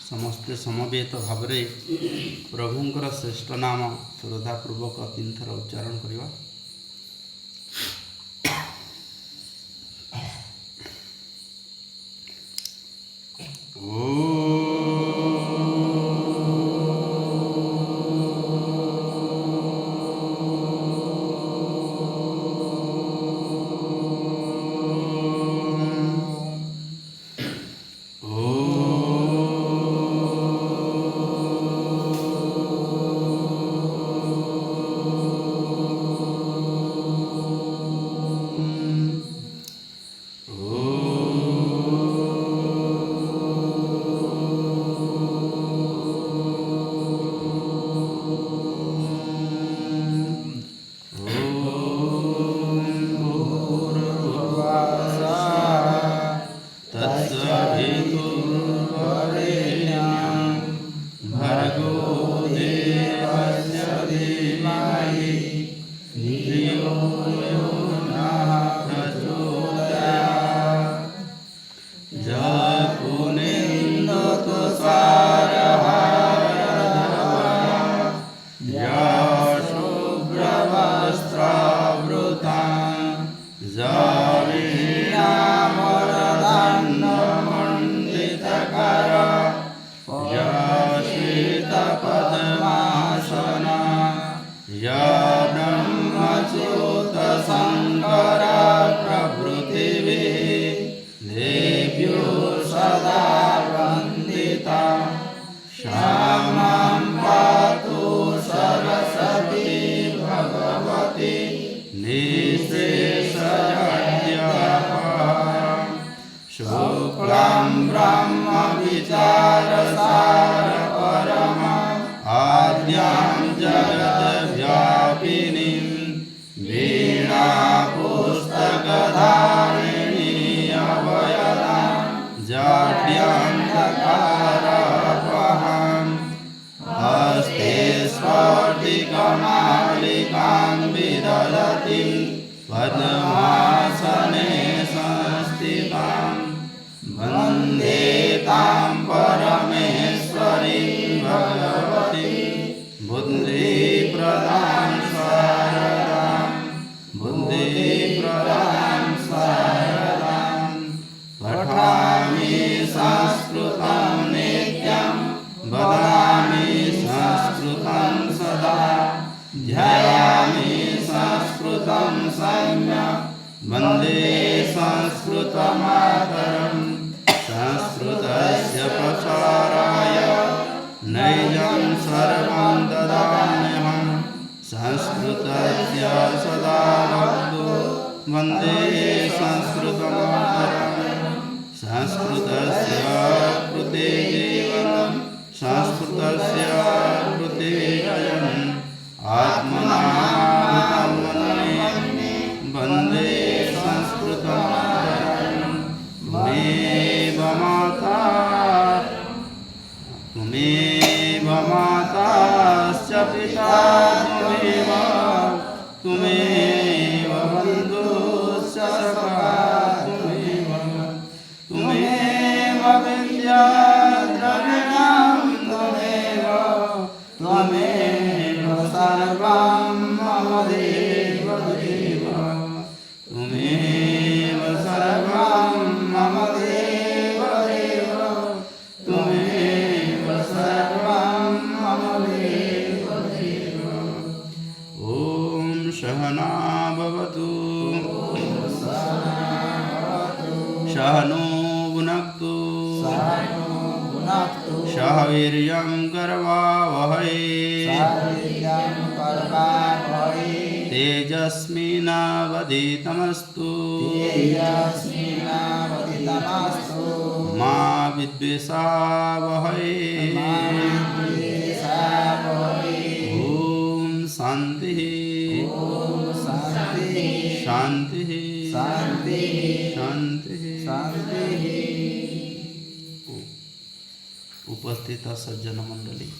समस्ते समवेत भाव प्रभुंकर श्रेष्ठ नाम श्रद्धापूर्वक 3 थर उच्चारण करवा। पद्मासने संस्थितां वन्दे तां परमेश्वरीं भगवतीं बुद्धिप्रदां शारदां पठामि संस्कृतं नित्यं वदामि संस्कृतं सदा ध्यायामि संस्कृतं सम्यक् वन्दे संस्कृतमातरम् संस्कृतस्य प्रसाराय नैजं सर्वं ददाम्यहं संस्कृतस्य सदा भक्तो वन्दे संस्कृतमातरम् संस्कृतस्य कृते जीवनं संस्कृतस्य कृते जयम् आत्मनाभूतं वन्दे संस्कृतमातरम् त्वमेव माताश्च पिता त्वमेव बन्धुश्च सखा त्वमेव विद्याद्रविणं त्वमेव सर्वं मम देव त्वमेव सर्वं मम देव त्वमेव सर्वं मम देव। ॐ सहना भवतु सहनो भुनक्तु सह वीर्यं करवावहै तेजस्विनावधीतमस्तु मा विद्विषावहै। ॐ शान्तिः शान्तिः शान्तिः। उपस्थित सज्जन मंडली,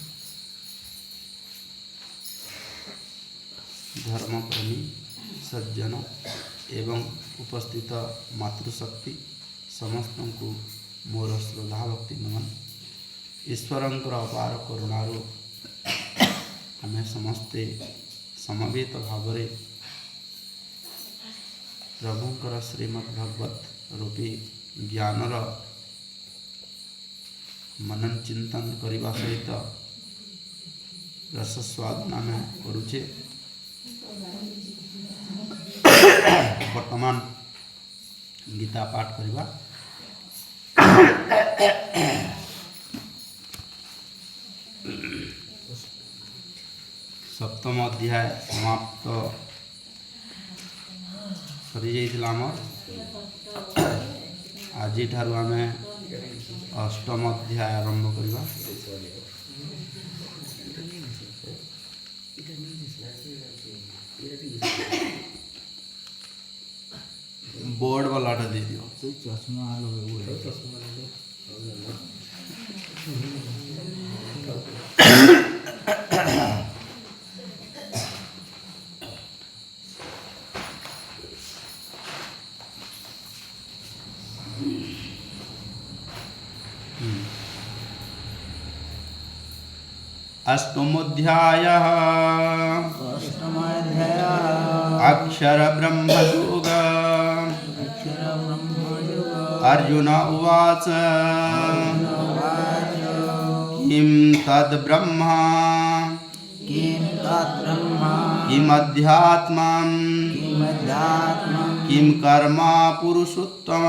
धर्मप्रेमी सज्जन एवं उपस्थित मातृशक्ति समस्त को मोर श्रद्धा भक्ति नमन। ईश्वरंकर अपार करुणारू आमे समस्ते समवेत भाव प्रभुंकर श्रीमद्भागवत रूपी ज्ञानर मनन चिंतन करने सहित रसस्वादन आम करुचे। वर्तमान गीता पाठ करवा सप्तम अध्याय समाप्त सरी जाइथिला हमर। आज ठारू आमे अष्टम अध्याय आरंभ करवा। बोर्ड वालाटा दे दियो। अष्टमोऽध्यायः अक्षर ब्रह्मयोग। अर्जुन उवाच किं तद् ब्रह्म किमध्यात्मं किं कर्म पुरुषोत्तम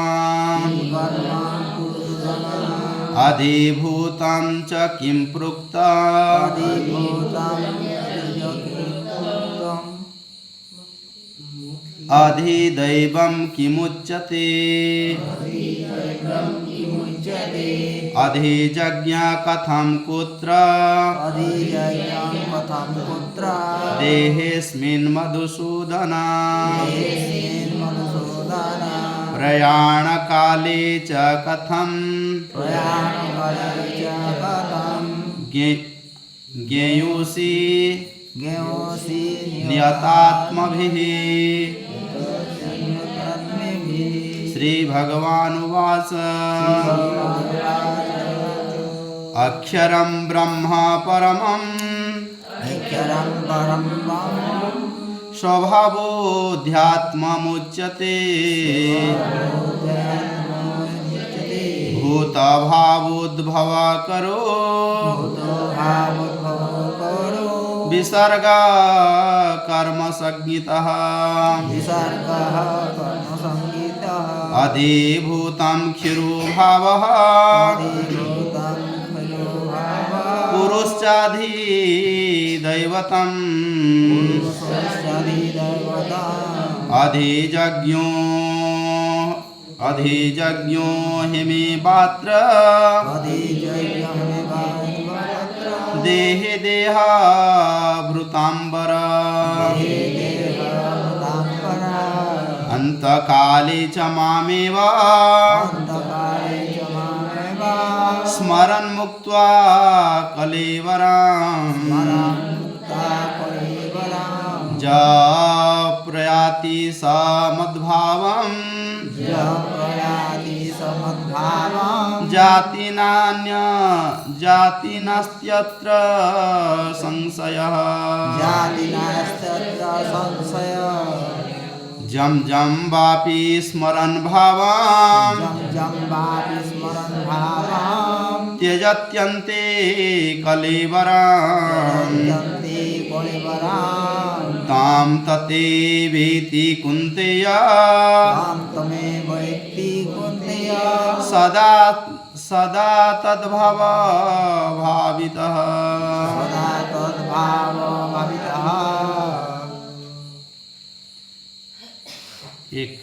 अधिभूतं च किं प्रोक्तम् अधिदैवं किमुच्यते अधिजज्ञ कथं कुत्र देहेऽस्मिन् मधुसूदन प्रयाणकाले च कथं ज्ञेयोऽसि नियतात्मभिः। श्रीभगवानुवाच अक्षरं ब्रह्म परमं स्वभावोऽध्यात्ममुच्यते भूतभावोद्भवकरो विसर्ग कर्मसंज्ञितः अधिभूतं क्षीरोभावः पुरुषाधिदैवतम् अधिजज्ञो हिमे पात्र देहे देहाभृताम्बर अन्तकाले च मामेव स्मरन् मुक्त्वा कलेवरम् प्रयाति समद्भावम् जातिनास्त्यत्र संशयः जं जं वापि स्मरन् भावम् त्यजत्यन्ते कलेवरम् तां ततेवेति कुन्तेय सदा तद्भाव भावितः। एक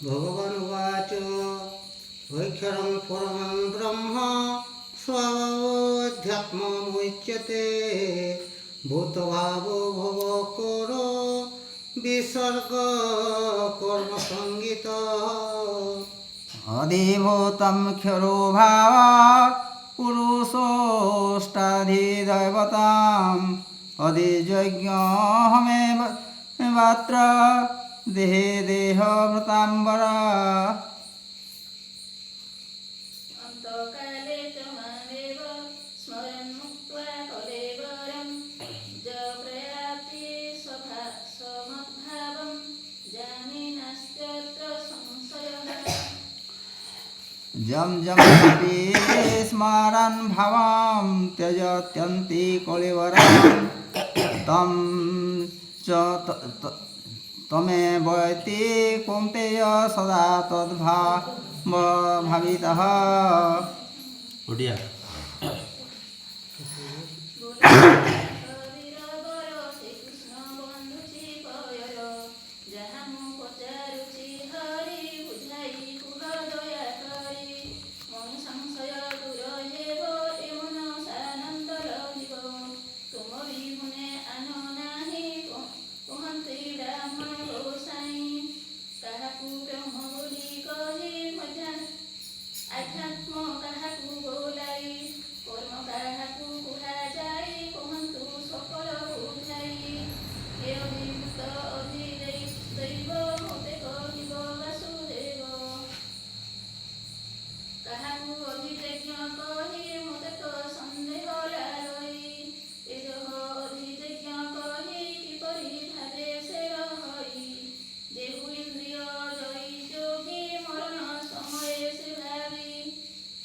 भगवान् उवाच ऐक्षरं परमं ब्रह्म अध्यात्ममुच्यते भूतभावो भवकरो विसर्ग कर्म संगीत अधिभूतं क्षरो भावात् पुरुषोष्टाधिदैवताम् अधियज्ञोऽहमेव वात्र देहे देहभृताम्बरा अन्तकाले च मामेव स्मरन्मुक्त्वा कलेवरं ज प्रयाति समद्भावं जाने नास्त्यत्र संशयः जं जमपि स्मरन् भावं त्यजत्यन्ति कलेवरं तं च तमेवैति कौन्तेय सदा तद्भावितः ଓଡ଼ିଆ କବିର ବର ଶ୍ରୀକୃଷ୍ଣ ବନ୍ଧୁଛି ପୟର ଯାହା ମୁଁ ପଚାରୁଛି ହରି ବୁଝାଇ କୁହ ଦୟା କରି ମନୁ ସଂଶୟ ଦୂର ହେବ ଏ ମନ ସାନନ୍ଦ ରହିବ ତୁମ ବିହୁନେ ଆନ ନାହିଁ କୁହନ୍ତି ବ୍ରାହ୍ମଣ ଗୋସାଇଁ କାହାକୁ ବ୍ରହ୍ମ ବୋଲି କହି ଆଧ୍ୟାତ୍ମ କାହାକୁ ବୋଲାଇ କର୍ମ କାହାକୁ କୁହାଯାଇ କୁହନ୍ତୁ ସକଳ ବୁଝାଇ ଏ ଅଭିଭୂତ ଅଧିଦୈବ ମୋତେ କହିବ ବାସୁଦେବ କାହାକୁ ଅଧିଯଜ୍ଞ କହି ମୋତେ ତ ସନ୍ଦେହ ଲାଗଇ ଏ ଦେହ ଅଧିଯଜ୍ଞ କହି କିପରି ଭାବେ ସେ ରହି ଯେହୁ ଇନ୍ଦ୍ରିୟ ଜୟୀ ଯୋଗୀ ମରଣ ସମୟରେ ସେ ଭାବି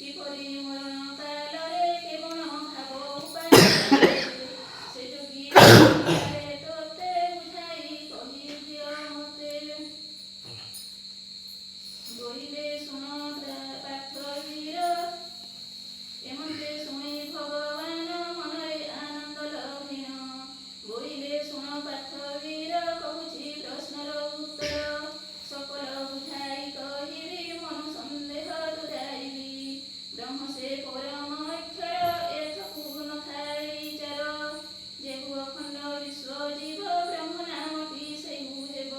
କିପରି ମରଣ କାଳରେ କେବଳ ଭାବ ଉପାୟ ସେ ଯୋଗୀ ତୋତେ ବୁଝାଇ କହି ଦିଅ ମୋତେ ବୋହିଲେ ଶୁଣ ପାର୍ଥ ବୀର ଏମନ୍ତେ ଶୁଣି ଭଗବାନ ମନରେ ଆନନ୍ଦ ଲଭିଣ ବୋହିଲେ ଶୁଣ ପାର୍ଥ ବୀର କହୁଛି ପ୍ରଶ୍ନର ଉତ୍ତର ସକଳ ବୁଝାଇ କହିବି ମନୁ ସନ୍ଦେହ ଦୂରାଇବି ବ୍ରହ୍ମ ସେ ପରମ ଅକ୍ଷର ଏଥକୁ ନଥାଇ ଚାର ଯେହୁ ଅଖଣ୍ଡ ବିଶ୍ୱ ଜୀବ ବ୍ରହ୍ମ ନାମଟି ସେହୁ ହେବ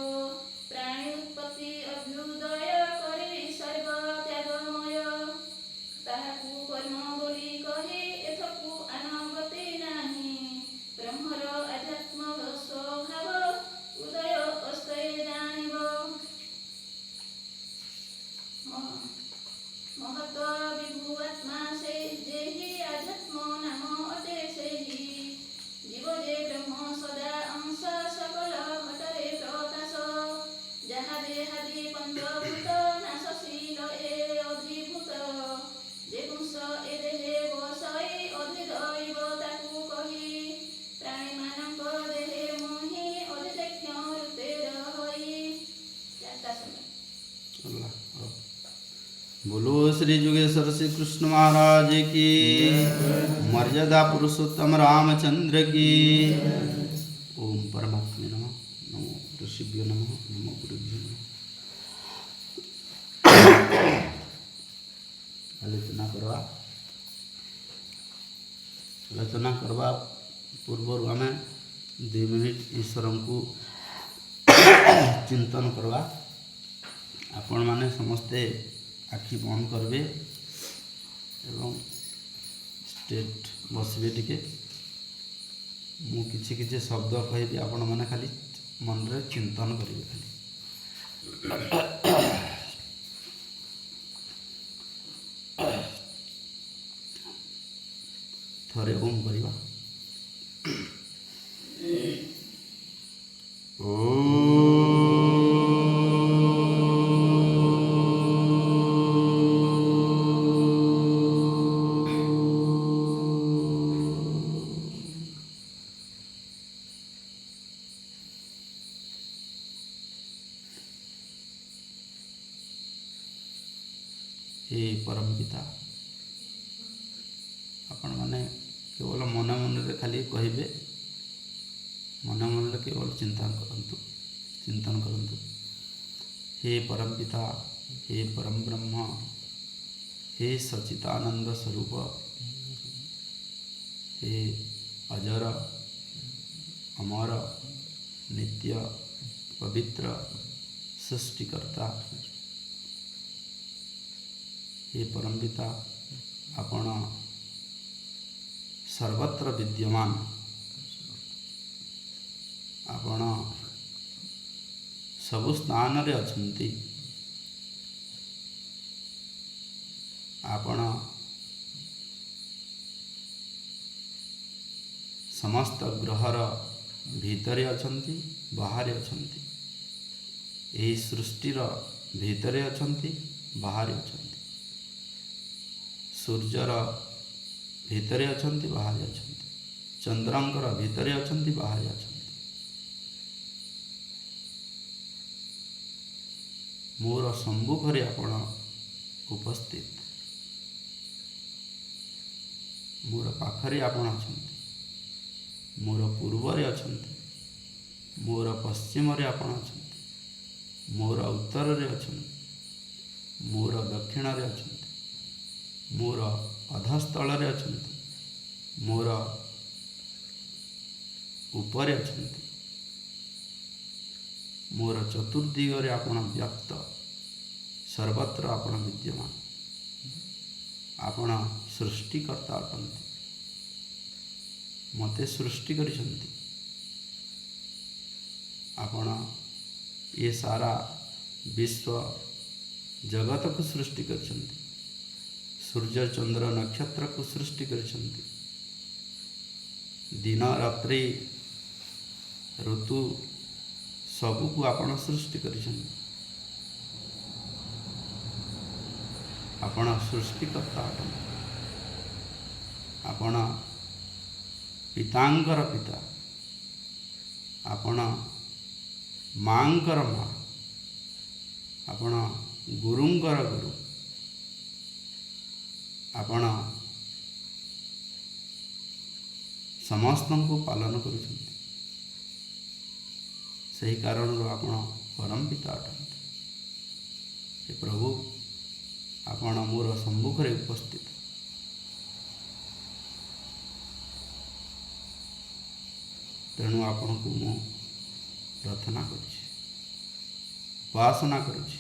ପ୍ରାଣୀ ଉତ୍ପତ୍ତି ଅଭ୍ୟୁଦୟ କରିବି ସର୍ବ ତ୍ୟାଗମୟ ତାହାକୁ କର୍ମ ବୋଲି କହି ଏଥକୁ ଆନଗତି ନାହିଁ ବ୍ରହ୍ମର ଆଧ୍ୟାତ୍ମ ସ୍ୱଭାବ ଉଦୟ ଅସ୍ତୟ ଜାଣିବ ମହତ୍ଵ ବିଭୁ ଆତ୍ମା ସେ ଯେହି ଆଧ୍ୟାତ୍ମ ନାମ ଅଟେ ସେହି ଜୀବ ଯେ ବ୍ରହ୍ମ ସଦା ଅଂଶ ସକଳ ଘଟରେ ପ୍ରକାଶ ଯାହା ଦେହାଦି ପଞ୍ଚଭୂତ ନାଶଶୀଳ ଏ ଅଧିଭୂତ ଯେ ପୁଂସ ଏ ଦେହେ ବସଇ ଅଧିଦୈବ ତାକୁ କହି ପ୍ରାଣୀମାନଙ୍କ ଦେହେ ମୋହି ଅଧିଦେକ୍ଷ ରୂପେ ରହି बोलो श्री जुगेश्वर श्री कृष्ण महाराज की मर्यादा पुरुषोत्तम रामचंद्र की ओम परमात्मे नमः नमो ऋषिभ्यो नमः नमो गुरुभ्यो नमः आलोचना करवा पूर्व आम 2 मिनिट ईश्वर को चिंतन करवा आपण माने समस्ते आखि बंद करबे एवं स्टेट बसबे टिके मु किछि किछि शब्द कहबी आपण माने खाली मन रे चिंतन करिवे खाली थरे ओम करिवा हे परम पिता आपण माने केवल मन मन रे खाली कहबे मन मन रे केवल चिंतन करंतु हे परम पिता हे परम ब्रह्म हे सच्चिदानंद स्वरूप हे अजर अमर नित्य पवित्र सृष्टिकर्ता, हे परम पिता, आपण सर्वत्र विद्यमान, आपण सबु स्थान रे अछंती, आपण समस्त ग्रहर भीतरे अछंती, बाहरे अछंती, एही सृष्टिर भीतरे अछंती, बाहरे अछंती, सूर्यर भीतरे अछंती, बाहरे अछंती, चंद्रंकर भीतरे अछंती, बाहरे अछंती। मोर सम्मुखरे आपण उपस्थित, मोर पाखरे आपण अछंती, मोर पूर्वरे अछंती, मोर पश्चिमरे आपण अछंती, मोर उत्तररे अछंती, मोर दक्षिणरे अछंती, मोर अधस्थଳରେ अछंती, मोर उपरे अछंती, मोर चतुर्दिगरे आपण व्याप्त, सर्वत्र आपण विद्यमान, आपण सृष्टिकर्ता अटंती, मते सृष्टि करिसंती, आपण ये सारा विश्व जगत को सृष्टि करिसंती, सूर्य चंद्र नक्षत्र को सृष्टि करिसंती, दिन रात्रि ऋतु सबू को आपण सृष्टि करिसंती, आपण सृष्टिकर्ता अटंती, आपण पितांकर पिता, आपण मांकर माँ, आपण गुरुंकर गुरु, आपण समस्त को पालन करुछंती, सही कारण आपण परम पिता अटंती। हे प्रभु, आपण मोर सम्मुखरे उपस्थित, तेणु आपण को मु प्रार्थना करुछि, उपासना करुछि।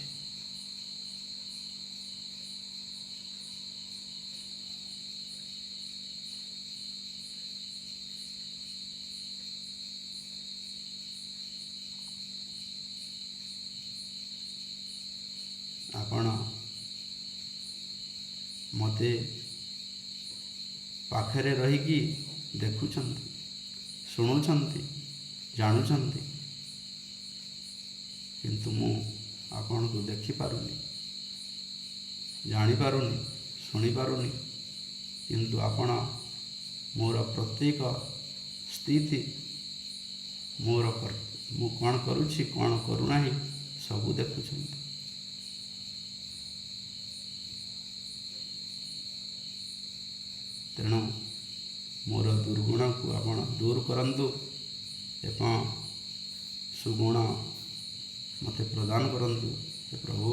आपण मते पाखरे रहीकि देखुछंती, शुणुछंती, जानुछंती, किंतु मु आपण को देखि पारुनी, जानी पारुनी, शुणी पारुनी, किंतु आपण मोर प्रत्येक स्थिति, मोर मु कौन करुछि कौन करूनाही सबू देखुछंती। तेणु मोर दुर्गुण को आपण दूर करंतु एवं सुगुण मते प्रदान करंतु। हे प्रभु,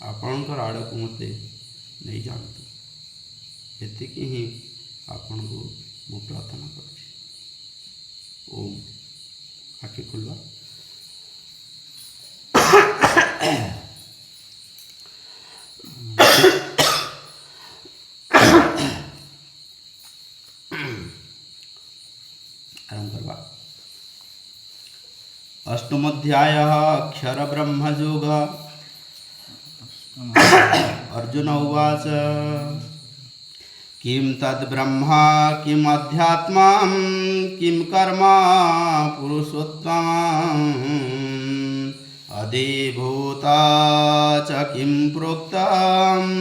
आपणकर आड़ को मते नहीं जानतु, एतिकी ही आपण को मु प्रार्थना करुछि। ओम। आखि खुलवा। आरंभ करवा। अष्टमोध्याय अक्षर ब्रह्म योग। अर्जुन उवाच किं तद् ब्रह्मा किम अध्यात्मा किम कर्म पुरुषोत्तम अधिभूता च किं प्रोक्तम्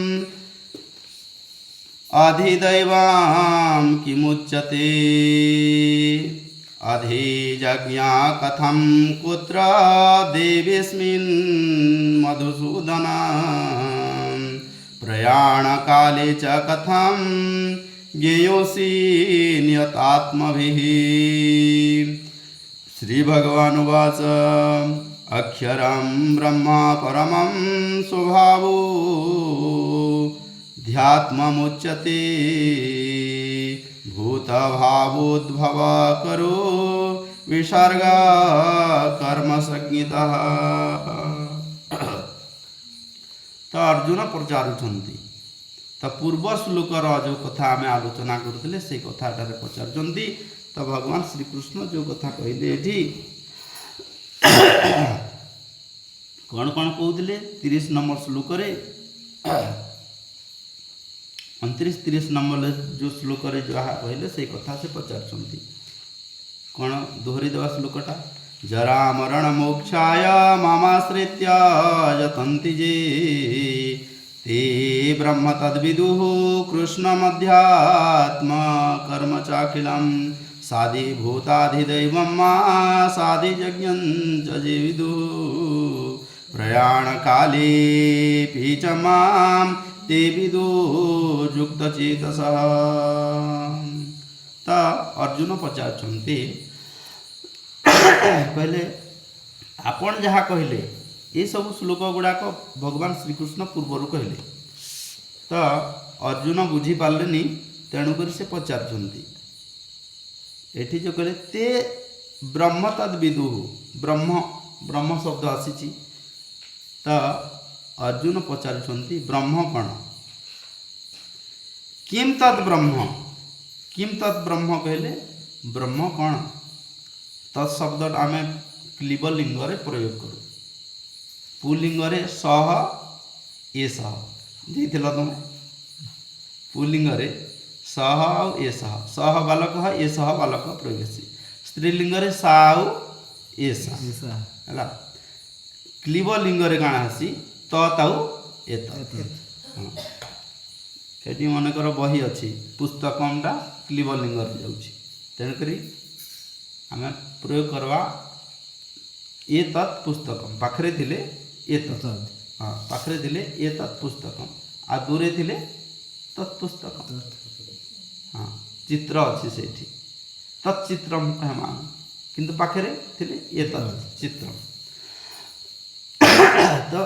अधिदैवं किमुच्यते अधिजज्ञा कथं कुत्र देवेऽस्मिन् मधुसूदन प्रयाणकाले च कथं ज्ञेयोऽसि नियतात्मभिः। श्रीभगवानुवाच अक्षरं ब्रह्म परमं स्वभावो ध्यात्ममुच्यते भूतभावोद्भव करो विसर्ग कर्म संज्ञितः। तो अर्जुन पचारुछंती तो पूर्व श्लोकर जो कथा आम आलोचना करते से कथाटे पचारुछंती। तो भगवान श्रीकृष्ण जो कथा कहले एठी कौन कौन कहते 30 नंबर श्लोक 29-30 नंबर जो श्लोक जहाँ कहले से कथा से पचारुछंती। कौन दोहरी देवा श्लोकटा जरा मरण मोक्षाय मामाश्रित्य यतन्ति जे ते ब्रह्म तद्विदुः कृष्णमध्यात्म कर्म चाखिलम् साधि भूताधिदैवं मा साधि यज्ञं च जे विदुः प्रयाणकाले च मां ते विदुः युक्तचेतसः। तो अर्जुन पचारुछंती कहले आपण जहाँ कहले ये सब श्लोक गुड़ाक भगवान श्रीकृष्ण पूर्वर कहले तो अर्जुन बुझी पार्लेनी तेणुक से पचारुछंती। एठी जो कहले ते ब्रह्म तद विदुः ब्रह्म ब्रह्म शब्द आसी तो अर्जुन पचारुछंती ब्रह्म कौन किम तद ब्रह्म कहले ब्रह्म कौन तत्शब्द आम क्लीबलिंग प्रयोग करूँ पुलिंग सह ए सह देथिल तुम पुलिंग सह आउ ए सह बालक ए सह बालक प्रयोग स्त्रीलिंग सा आउ ए सा क्लीबलिंग काण आसी ताउ एत सेठी मनकर बही अच्छी पुस्तकमटा क्लीबलिंग जाऊँगी तेणुक आम प्रयोग करवा ये तत् पुस्तकम पाखरे थिले ये तत् हाँ पाखरे थिले ये तत् पुस्तकम आ दूरे थिले तत्पुस्तकम हाँ चित्र अच्छी सेठी तत्चित्रम मान किंतु पाखरे थिले ये तत् चित्रम। तो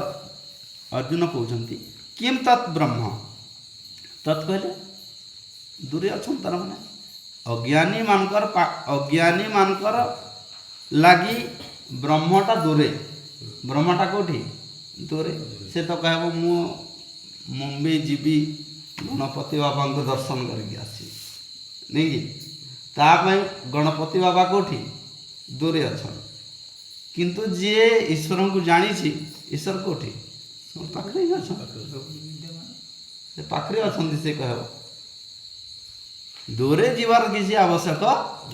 अर्जुन कहते किम तत् ब्रह्म तत् कहले दूरे अच्छा तार मैंने अज्ञानी मानकर लगी ब्रह्मटा दूरे ब्रह्मटा कौटी दूरे से तो कह मुंबई जीवी गणपति बाबा को दर्शन करके आसी नहीं कि तापाई गणपति बाबा कौटी दूरे अच्छा किंतु जे ईश्वर को जानी ईश्वर कौटी पाखरे ही अच्छा पाखरे अच्छा से कह दूरे जीवार किसी आवश्यक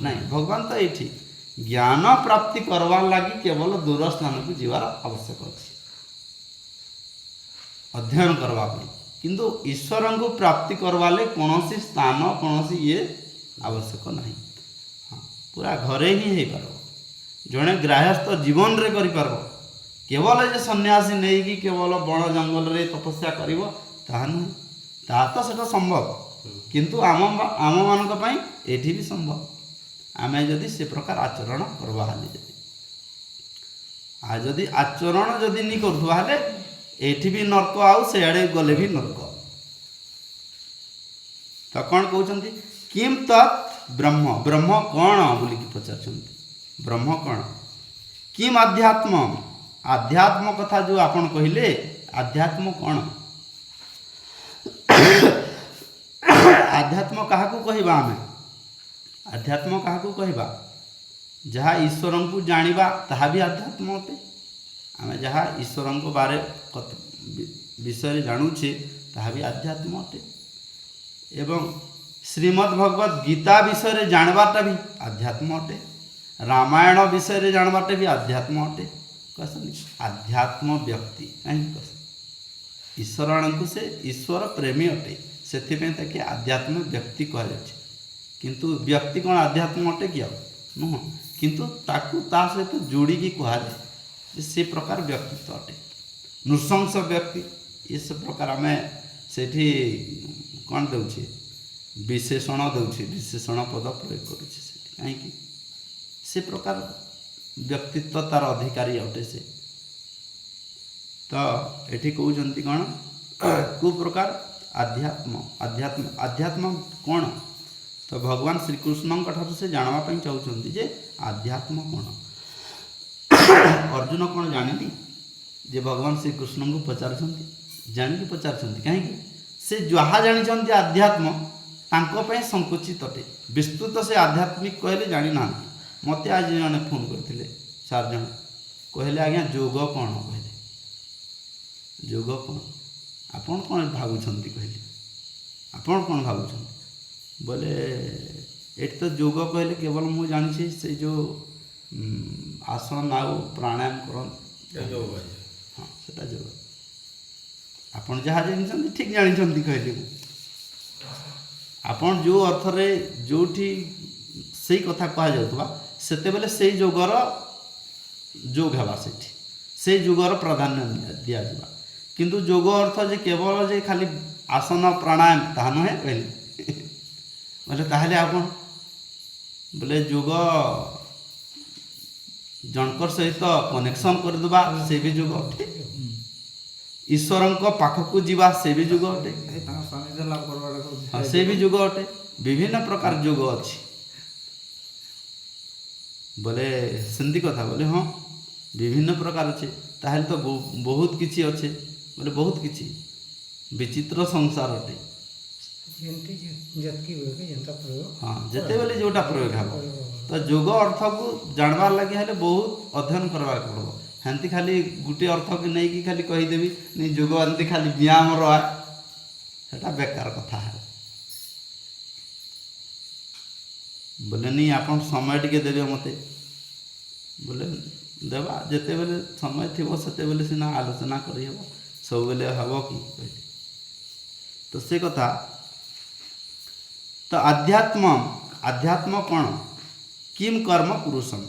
नहीं भगवान तो ये ज्ञान प्राप्ति करवार लगी केवल दूर स्थान को जीवार आवश्यक अच्छी अध्ययन करवाई किंतु ईश्वर को प्राप्ति करवाले कौन स्थान कौन ये आवश्यक नहीं हाँ पूरा घरे ही हो पार जड़े गृहस्थ जीवन रे कर केवल जे सन्यासी नहीं कि केवल बण जंगल रे तपस्या कर तो सेटा संभव किंतु आम मानक पई एठी भी संभव आमे जदि से प्रकार आचरण करवा हाली जदि आचरण जदि नहीं करथुवा हाले एठी भी नरक आउ से आड़े गले भी नरक। तो कौन कहते किम तत् ब्रह्म ब्रह्म कौन बोली पचार ब्रह्म कौन किम आध्यात्म आध्यात्म कथा जो आपण कहले आध्यात्म कौन आध्यात्म क्या कहवा आम आध्यात्म क्या कहवा जहाँ ईश्वर को जानिबा ताहा भी आध्यात्म अटे आम जहाँ ईश्वर को बारे विषय जानुछे ताहा भी आध्यात्म अटे एवं श्रीमद् भगवत गीता विषय जानवाटा भी आध्यात्म अटे रामायण विषय जानवाटा भी आध्यात्म अटे कहते आध्यात्म व्यक्ति कहीं कह ईश्वराण को से ईश्वर प्रेमी अटे से आध्यात्म व्यक्ति कह किंतु व्यक्ति कौन आध्यात्म अटे कि नुह किंतु ताकू ता सहित जोड़ी कहुए से प्रकार व्यक्तित्व अटे नृशंस व्यक्ति ये सब प्रकार आम से कौन दे विशेषण दे विशेषण पद प्रयोग करुचे कहीं से प्रकार व्यक्तित्व तार अधिकारी अटे से तो ये कहते कौन को प्रकार आध्यात्म आध्यात्म आध्यात्म कौन तो भगवान श्रीकृष्ण से जानापी चाहते जे आध्यात्म कौन अर्जुन कौन जानी जे भगवान श्रीकृष्ण को पचार जानिकी पचार कहीं से जहाँ जानी आध्यात्म तांको संकुचित अटे विस्तृत से आध्यात्मिक कहले जानी ना मत आज जन फोन करते 4 जन कहले आज्ञा जोग कौन कहले जोग कौन आपण कौन भावुं कहले आपण कौन भावुं बोले ये तो जोग कहले केवल मुझे जानी से जो आसन आउ प्राणायाम कर हाँ सेटा जोग आपण जहाँ जानी ठीक जानी कहले आपण जो अर्थ रे जोठी सही कथा कह जाउतबा सेते बेले से जोगर जोग हेबा सेठी से जोगर प्राधान्य दिया जाबा किंतु जोग अर्थ जे केवल जे खाली आसन प्राणायाम ताहा नुहे कहले बोले ताहले आपण बोले जोग जनकर सहित कनेक्शन कर देबा से भी जोग अटे ईश्वर पाखक जावा से भी जुग अटे हाँ से भी जुग अटे विभिन्न प्रकार जुग अच्छी बोले सेमती कथा बोले हाँ विभिन्न प्रकार अच्छे ताहले तो बहुत किछि अच्छे बोले बहुत किछि विचित्र संसार अटे हाँ जिते बेले जोटा प्रयोग हे तो जोग अर्थ को जानबार लगे हेले बहुत अध्ययन करवा पड़ो हेंती खाली गोटे अर्थ के नहीं कि खाली कहीदेवी नहीं जोग एमती खाली व्यायाम रहा सेटा बेकार कथा है बोले नहीं आप समय टिके देवे मते बोले देवा जिते बेले समय थी सेते बेले सीना आलोचना करी हेबो सब बेले हेबो कि कहले तो से कथा तो आध्यात्म आध्यात्म कौन किम कर्म पुरुषम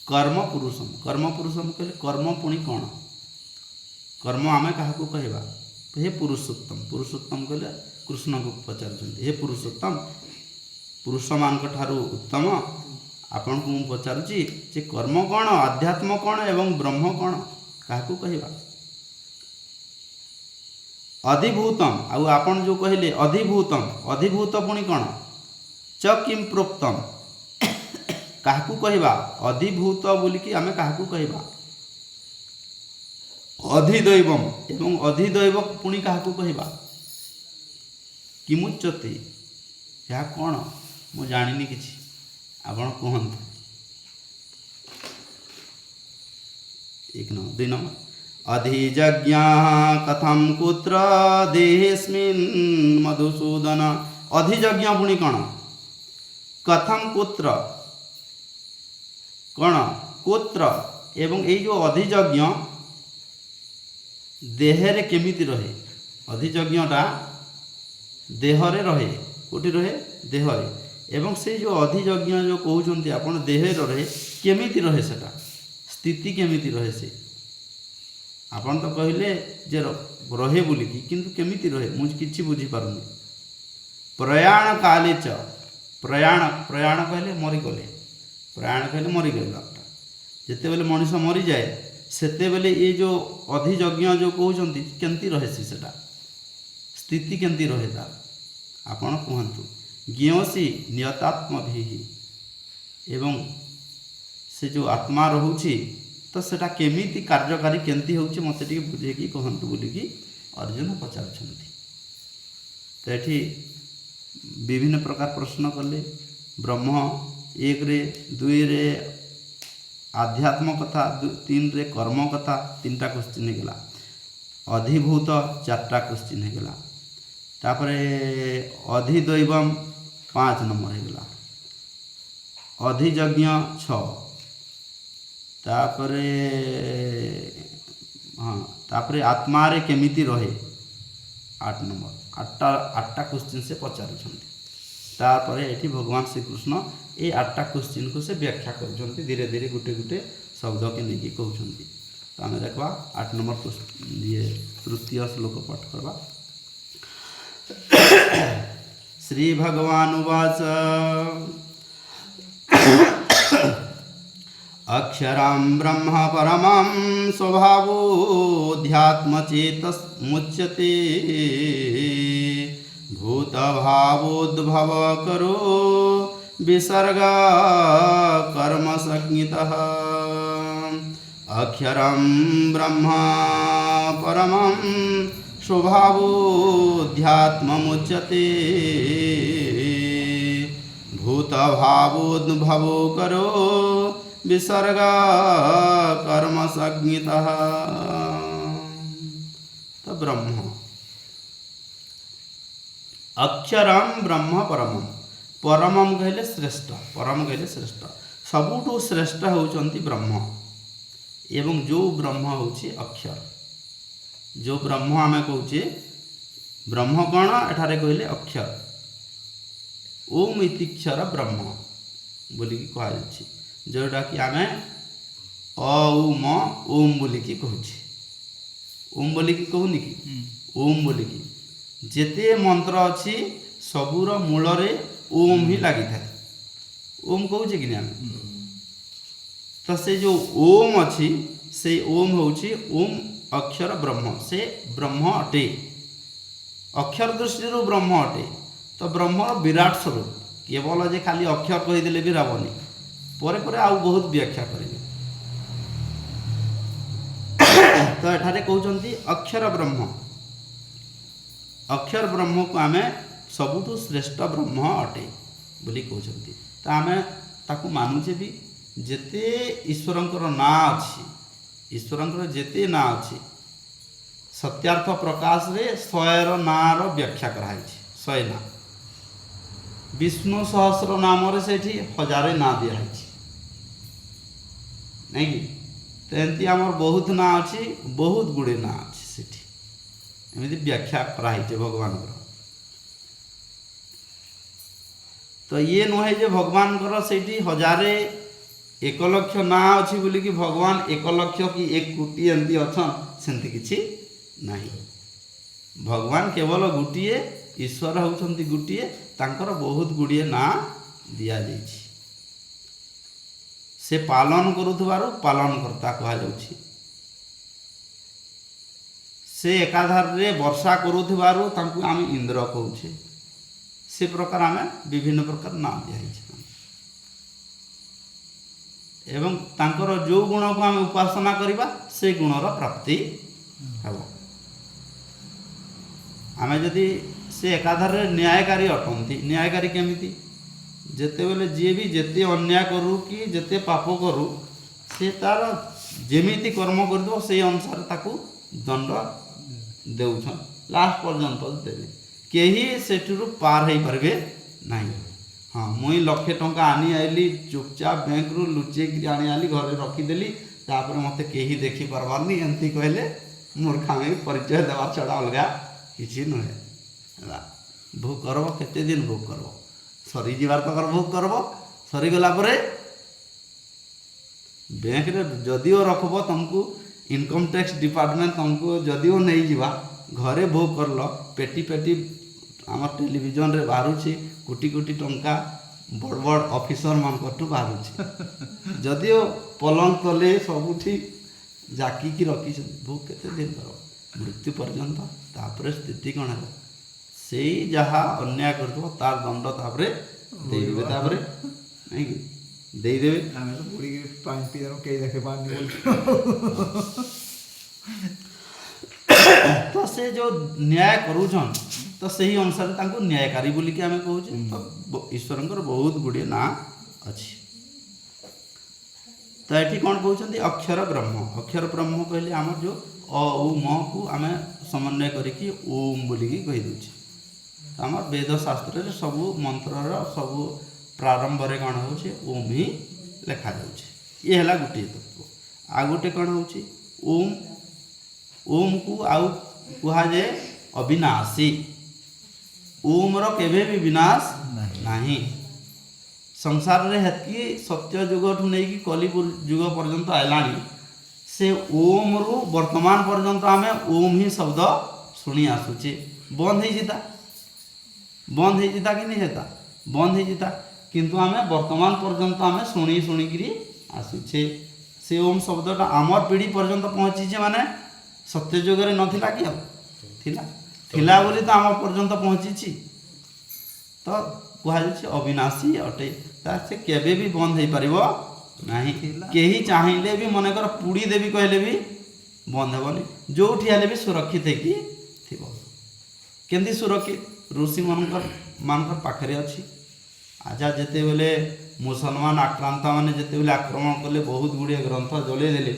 कर्म पुरुषम कहले कर्म पुणी कौन कर्म आमे क्या कहवा हे पुरुषोत्तम कहले कृष्ण को पचार हे पुरुषोत्तम पुरुष मान ठारू उत्तम आपण को पचारुची जे कर्म कौन आध्यात्म कौन एवं ब्रह्म कौन क्या कहवा अधिभूतम आउ आपण जो कहले अधिभूत पुणी कौन च किम प्रोक्तम क्या कहवा अधिभूत बोलिकी आमे क्या कहवा अधिदैवम एवं अधिदैव पुणी क्या कहवा किमुच्यते या कौन मु जानिनी किछि आपण कहंतु 1 नंबर 2 नंबर अधिजज्ञा कथम कुत्र देहेस्मिन् मधुसूदन अधिजज्ञ पुणी कौन कथम कुत्र कौन कुत्र एवं ये जो अधिजज्ञ देहरे केमिति रहे अधिजज्ञटा देहरे रहे कोठी रहे देहरे एवं से जो अधिजज्ञ जो कहउछन्ति आपण देहरे रहे केमिति रहे सेटा स्थिति केमिति रहे से आपण तो कहले जे रहे बोलिकी किंतु केमिति रहे मुझ किछि बुझी पारुनी प्रयाण काले च प्रयाण कहले मरी गले प्रयाण कहले मरी गला जिते बेले मनीष मरी जाए सेते बेले ये जो अधिजज्ञ जो कहउछन्ति केंति रहे सेटा स्थिति केंति रहे तार आपण कहंतु ज्ञोसी नियतात्म भी एवं से जो आत्मा रहुछि तो सेटा केमिति कार्यकारी केंति होछि मते टिके बुझेकी कहंतु बोलिकी अर्जुन पचारुछन्ति तो एठी विभिन्न प्रकार प्रश्न कले ब्रह्म 1 रे 2 रे आध्यात्म कथा 3 रे कर्म कथा 3टा क्वेश्चन हेगला अधिभूत 4टा क्वेश्चन हेगला तापरे अधिदैवम 5 नंबर हेगला अधिजज्ञ 6 तापरे हाँ तापरे आत्मा रे केमिति रहे 8 नंबर 8टा क्वेश्चन से पचारुछन्ति तापरे एठी भगवान श्री कृष्ण ये 8टा क्वेश्चन को से व्याख्या कर धीरे धीरे गोटे गोटे शब्द के नहीं कहते तो आम देखा 8 नंबर ये तृतीय श्लोक पाठ करवा श्री भगवान उवाच अक्षरं ब्रह्म परमं स्वभावोऽध्यात्मम् भवोऽध्यात्मचेतसमुच्यते भूतभावोद्भव करो विसर्गा कर्म संज्ञितः अक्षरं ब्रह्म परमं स्वभावोऽध्यात्ममुच्यते भूतभावोद्भवो करो विसर्गा कर्म संज्ञितः। तो ब्रह्म अक्षरम ब्रह्म परमम परमम कहले श्रेष्ठ परम कहले श्रेष्ठ सबुठु श्रेष्ठ होउचंती ब्रह्म एवं जो ब्रह्म होउची अक्षर जो ब्रह्म आमे कहूचे ब्रह्म कौन एठारे कहले अक्षर ओम इतिक्षर ब्रह्म बोली की कहा जाछि जोटा कि आमे ओम ओम बोली की कहूचे ओम बोली की कहूनी कि ओम बोली की जेते मंत्र अच्छी सबूर मूल ओम ही लगी था ओम कहूचे कि आम तो से जो ओम अच्छी से ओम होची ओम अक्षर ब्रह्म से ब्रह्म अटे अक्षर दृष्टि ब्रह्म अटे तो ब्रह्म विराट स्वरूप केवल जे खाली अक्षर कहीदेले भी रावनी परे परे आउ बहुत व्याख्या करेंगे तो एठारे कहउचंती अक्षर ब्रह्म अक्षर ब्रह्म को आमे सबुठु श्रेष्ठ ब्रह्म अटे बोली कहउचंती तो आमे ताकू मानुचे भी जेते ईश्वरंकर ना अछि ईश्वरंकर जेते ना अछि सत्यार्थ प्रकाश रे 100 ना रो व्याख्या कराई छी 100 ना विष्णु सहस्र नाम रे सेठी 1000 ना दिया है नहीं कि तेंती आमर बहुत ना अच्छी बहुत गुड़े ना अच्छी सेठी एमती व्याख्या कराई भगवान तो ये नुहे जे भगवान सेठी 1000 1 लक्ष ना अच्छी बोली कि भगवान 1 लक्ष कि 1 कोटी एमती अच्छा सेमती किछि नहीं भगवान केवल गोटे ईश्वर होउछंती गोटे तांकर बहुत गुड़िए ना दिया जाइछि से पालन करुथबारु पालन करता कहा जाउछि से एकाधार रे वर्षा करुथबारु तांकु आम इंद्र कहउछे से प्रकार आम विभिन्न प्रकार ना दिया एवं तांकर जो गुण को आम उपासना करिबा से गुणर प्राप्ति हेबो आम जदि से एकाधार रे न्यायकारी अटंती न्यायकारी केमिति जेते बेले जी भी जेते अन्याय करू कि जेते पाप करू से तार जेमिति कर्म कर से अनुसार ताकू दंड देउछन लास्ट पर्यंत देवे केही सेठुरु पार हो पारे नहीं हाँ मुई 1 लाख टंका आनी आइली चुपचाप बैंक रु लुचे आनी आली घर रखीदेली तापर मते केही देखी पारबारनी एमती कहले मूर्खामी परिचय देवा छड़ा अलगा किसी नुहे भोग करब केते दिन भोग करब सरी जीवार तक भोग करब सरीगला बैंक रे जदिओ रखब तुमको इनकम टैक्स डिपार्टमेंट तुमको जदिओ नहीं जीवा घरे भोग करल पेटी पेटी आम टेलीविजन रे बाहरुछि कोटी कोटी टंका बड़ बड़ ऑफिसर मान कटु बाहरुछि जदिओ पलंग तले सबुठी जाकी की रखी भोग केते दिन करब मृत्यु पर्यंत तापर स्थिति कौन है से जहाँ अन्याय कर तार दंड तापर देदेवे तापर नहीं देदेवे आमे तो बुढ़ी के पानी पीदारो के देखे पानी बोल तो से जो न्याय करूछन तो सही अनुसार तांको न्यायकारी बोली कि आमे कहूचे तो ईश्वरंकर बहुत गुड़िए ना अछि तो एठी कौन कहउछंती अक्षर ब्रह्म कहले आम जो अ उ म को आमे समन्वय करिकी ओम बोली की कहि दउछि आम वेद शास्त्र रे सब मंत्र सब प्रारंभ रे कौन होउछि ओम ही लिखा जाउछि ये हला गुटे तत्व आ गुटे कौन होउछि ओम ओम को आउ कुहा जे अविनाशी ओम रो केबे भी विनाश नहीं संसार रे हेतकी सत्य युग ठु नै कि कली युग पर्यंत आइलानी से ओम रु वर्तमान पर्यंत आमे ओम ही शब्द सुनी आसुचे बंद ही जिता कि नहीं हेता बंद ही जिता किंतु आमे वर्तमान पर्यंत आमे सुनी करी आसुचे से ओम शब्दटा आमर पीढ़ी पर्यंत पहुँची माने सत्य युग रे नथिला कि अब थिला थिला बोली तो आम पर्यंत पहुँची तो कहुच्छे अविनाशी अटे से केबे भी बंद हो पार नहीं कहीं चाहिए भी मनकर पुड़ी देवी कहले भी बंद हेबनी जो हेले भी सुरक्षित होगी केमती सुरक्षित ऋषि मानकर पाखरे अच्छी आजा जिते बेले मुसलमान आक्रांत मैंने जिते बेले आक्रमण कले बहुत गुड़िया ग्रंथ जलई देले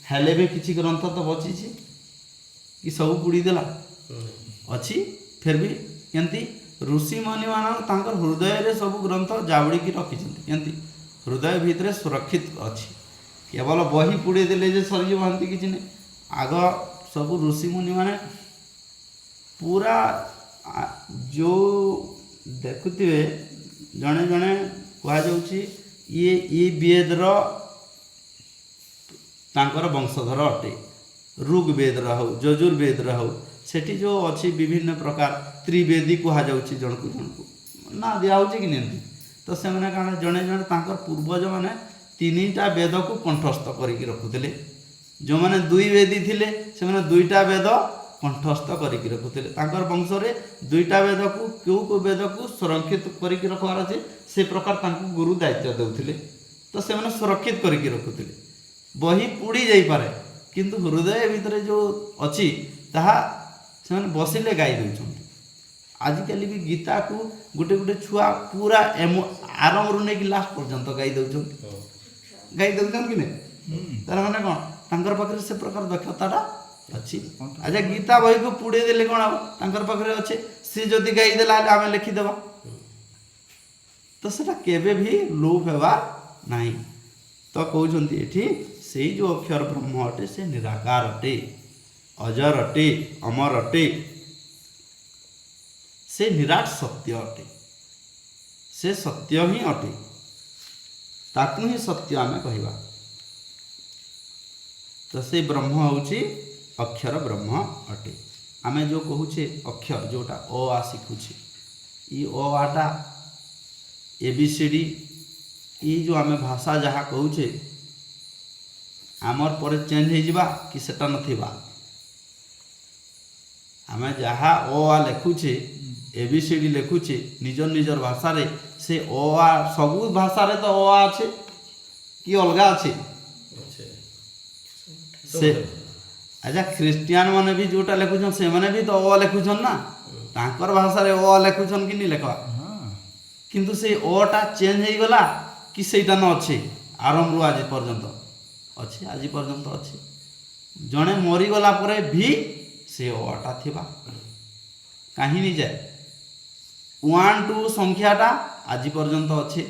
हेले भी किसी ग्रंथ तो बची कि सब पुड़ी देला अच्छी फिर भी केमती ऋषि मुनि मान हृदय रे सब ग्रंथ जावड़ी रखिंट केमती हृदय भितर सुरक्षित अच्छी केवल बही पुड़ी देले जे सरी भांति किसी नहीं आग सब ऋषि मुनि माने पूरा जो देखुए जड़े जड़े कहुच्छी ये वेदर तांकर वंशधर अटे ऋग्वेद हो यजुर्वेद हो सेठी जो अच्छी विभिन्न प्रकार त्रिवेदी कहुच्छी जनकु जनकु ना दिया कि नहीं तो से कण जड़े जड़े तांकर पूर्वज मैंने 3टा वेद को कंठस्थ करके रखुले जो मैंने 2 वेदी थिले से मैंने 2टा वेद कंठस्थ करके रखुले तांकर वंश रे 2टा वेद को क्यों वेद को सुरक्षित करके रखवार अच्छे से प्रकार तांको गुरु दायित्व देउथिले तो से मैंने सुरक्षित करके रखुले बही पुड़ी जाई पारे किंतु हृदय भितर जो अच्छी ताहा से मैंने बसिले गाई दउछन आजिकल भी गीता को गोटे गोटे छुआ पूरा आरंभ रू नहीं लास्ट पर्यंत गाई दउछन कि नहीं तार माने कौन तांकर पाखरे से प्रकार दक्षताटा अच्छी अच्छा गीता बही को पुड़े देले कौन हम तांकर पाखरे अच्छे सी जदि गाई देला आम लिखिदेवा तो सेटा केबे भी लोप हेबा नहीं तो कहते एठी से जो अक्षर ब्रह्म अटे से निराकार अटे अजर अटे अमर अटे से निराट सत्य अटे से सत्य ही अटे ताकू ही सत्य आम कहवा तो से ब्रह्म होची अक्षर ब्रह्म अटे आमे जो कहूचे अक्षर जोटा अ आ शिखुचे ई अ आटा ABCD ये जो आमे भाषा जहाँ कहूचे आमर पर चेंज हो जावा कि सेटा नथिबा आमे जहाँ अ आ लिखुचे ABCD लिखुचे निजर निजर भाषा रे से अ आ सबू भाषा रे तो अ आ अच्छे कि अलगा अच्छे से अच्छा क्रिस्टियान माने भी जोटा लिखुछन से माने भी तो अ लिखुछन ना तांकर भाषा रे अ लिखुछन कि नहीं लिखवा किंतु से अटा चेंज हो गला कि सेटा न अच्छे आरंभ रू आज पर्यंत अच्छे आज पर्यंत अच्छे जड़े मरीगला भी से अटा थिबा कहीं नहीं जाए 1 2 संख्याटा आज पर्यंत अच्छे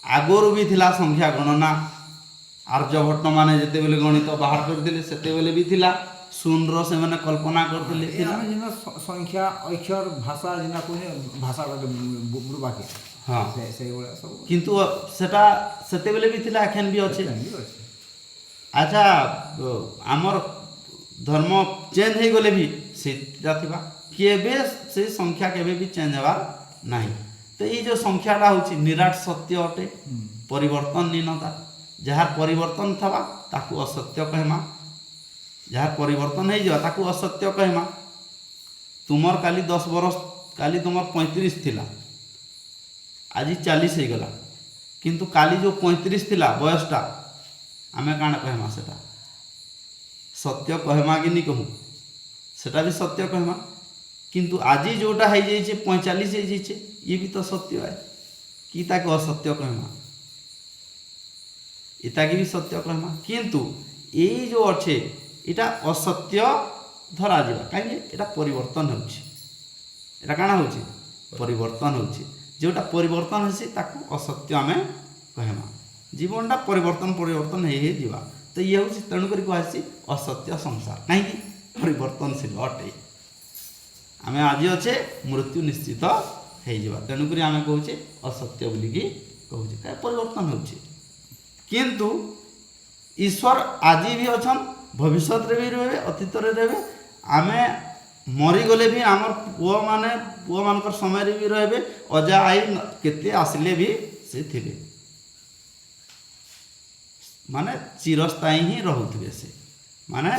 आगरू भी थिला संख्या गणना आर्यभट्ट माने जिते बेले गणित बाहर करते सेते बेले भी थिला शून्य से मैंने कल्पना करते संख्या अक्षर भाषा जिना कोने भाषा बाकी हाँ से सब किंतु सेटा सेते बेले भी थिला एखन भी अच्छे अच्छा आमर धर्म चेंज हो गले भी सेटा थिबा केबे से संख्या केबे भी चेंज हेबार नहीं तो ये जो संख्याटा होची निराट सत्य अटे परिवर्तन नीनता जहाँ परिवर्तन थवा ताकू असत्य कहमा जहाँ परिवर्तन हो जावा ताकू असत्य कहमा तुमर काली 10 बरस काली तुमर 35 थिला आज 40 हो गला किंतु काली जो 35 थिला बयसटा आमे काण कहमा सेटा सत्य कहमा कि नहीं कहूँ सेटा भी सत्य कहमा किंतु आज जोटा हो जाइए 45 हो जाइए ये भी तो सत्य है कि ताके असत्य कहमा इताकि भी सत्य कहमा किंतु ये जो अच्छे इटा असत्य धरा जावा कहीं एटा परिवर्तन होटा काଣା होची परिवर्तन होची जोटा परिवर्तन होसी ताकू असत्य आमे कहमा जीवनटा परिवर्तन परिवर्तन हे जीवा तो ये होची तेणुक कहसी असत्य संसार कहीं परिवर्तनशील अटे आमे आज अच्छे मृत्यु निश्चित हो जावा तेणुक आमे कहूचे असत्य बोलिकी कहूचे क्या परिवर्तन होची किंतु ईश्वर आज भी अच्छा भविष्य भी रहे अतीत रहे आमे मरीगले भी आमर पुआ मानकर समय भी रहे अजा आई केते आसिले भी से थिबे माने चिरस्थायी ही रहुथिबे से माने